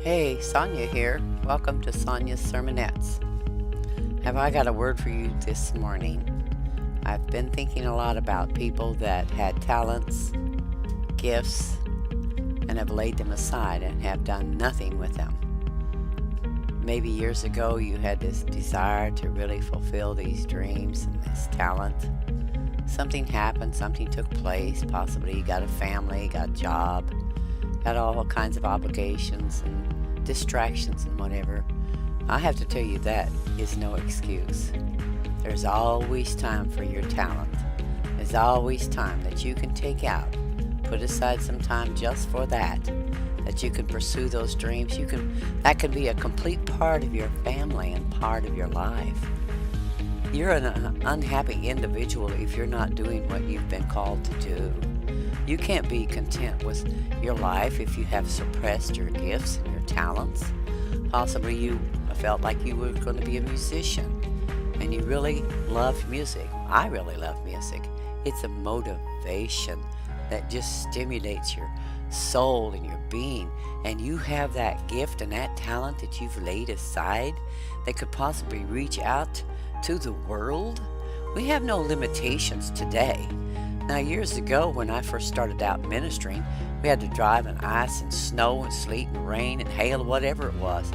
Hey, Sonia here. Welcome to Sonia's Sermonettes. Have I got a word for you this morning? I've been thinking a lot about people that had talents, gifts, and have laid them aside and have done nothing with them. Maybe years ago you had this desire to really fulfill these dreams and this talent. Something happened, something took place, possibly you got a family, got a job, got all kinds of obligations and distractions and whatever. I have to tell you that is no excuse. There's always time for your talent. There's always time that you can take out. Put aside some time just for that you can pursue those dreams. That can be a complete part of your family and part of your life. You're an unhappy individual if you're not doing what you've been called to do. You can't be content with your life if you have suppressed your gifts and your talents. Possibly you felt like you were going to be a musician and you really loved music. I really love music. It's a motivation that just stimulates your soul and your being, and you have that gift and that talent that you've laid aside that could possibly reach out to the world. We have no limitations today. Now, years ago when I first started out ministering, we had to drive in ice and snow and sleet and rain and hail, whatever it was.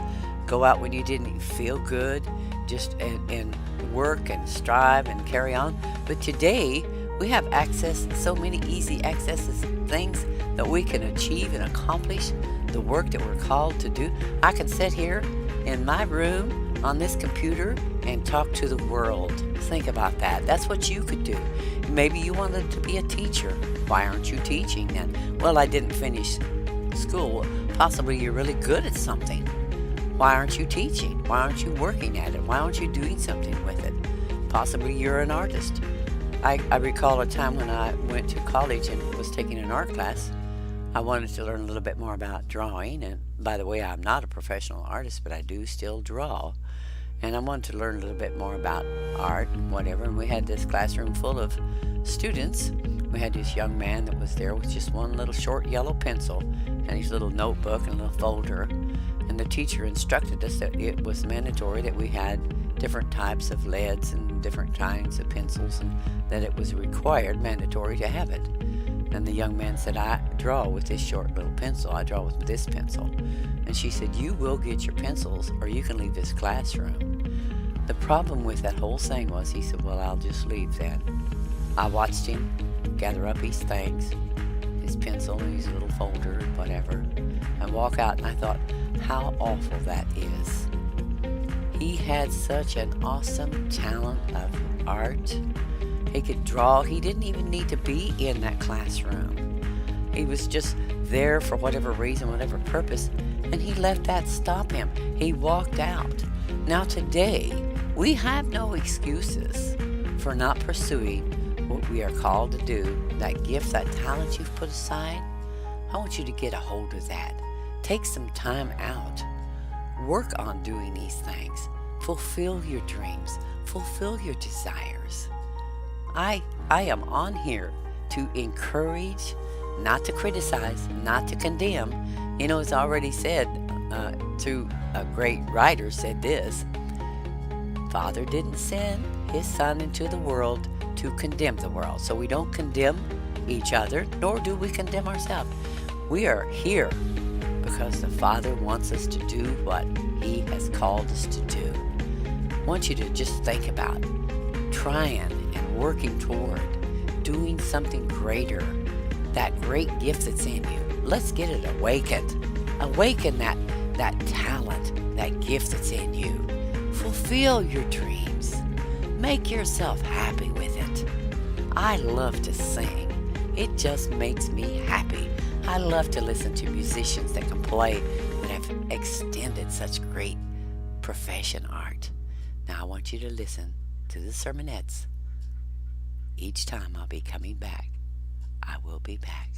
Go out when you didn't even feel good, just and work and strive and carry on. But today we have access, so many easy accesses, things that we can achieve and accomplish the work that we're called to do. I can sit here in my room on this computer and talk to the world. Think about that. That's what you could do. Maybe you wanted to be a teacher. Why aren't you teaching then? Well, I didn't finish school. Possibly you're really good at something. Why aren't you teaching? Why aren't you working at it? Why aren't you doing something with it? Possibly you're an artist. I recall a time when I went to college and was taking an art class. I wanted to learn a little bit more about drawing, and by the way, I'm not a professional artist, but I do still draw. And I wanted to learn a little bit more about art and whatever, and we had this classroom full of students. We had this young man that was there with just one little short yellow pencil and his little notebook and a little folder, and the teacher instructed us that it was mandatory that we had different types of leads and different kinds of pencils, and that it was required, mandatory to have it. And the young man said, I draw with this short little pencil. I draw with this pencil. And she said, you will get your pencils or you can leave this classroom. The problem with that whole thing was, he said, well, I'll just leave then. I watched him gather up his things, his pencil and his little folder and whatever, and walk out, and I thought, how awful that is. He had such an awesome talent of art. He could draw. He didn't even need to be in that classroom. He was just there for whatever reason, whatever purpose, and he let that stop him. He walked out. Now today, we have no excuses for not pursuing what we are called to do. That gift, that talent you've put aside, I want you to get a hold of that. Take some time out. Work on doing these things. Fulfill your dreams. Fulfill your desires. I am on here to encourage, not to criticize, not to condemn. You know, it's already said, through a great writer said this, Father didn't send his Son into the world to condemn the world. So we don't condemn each other, nor do we condemn ourselves. We are here because the Father wants us to do what he has called us to do. I want you to just think about trying and working toward doing something greater, that great gift that's in you. Let's get it awakened. Awaken that talent, that gift that's in you. Fulfill your dreams. Make yourself happy with it. I love to sing. It just makes me happy. I love to listen to musicians that can play that have extended such great profession art. Now I want you to listen to the sermonettes. Each time I'll be coming back. I will be back.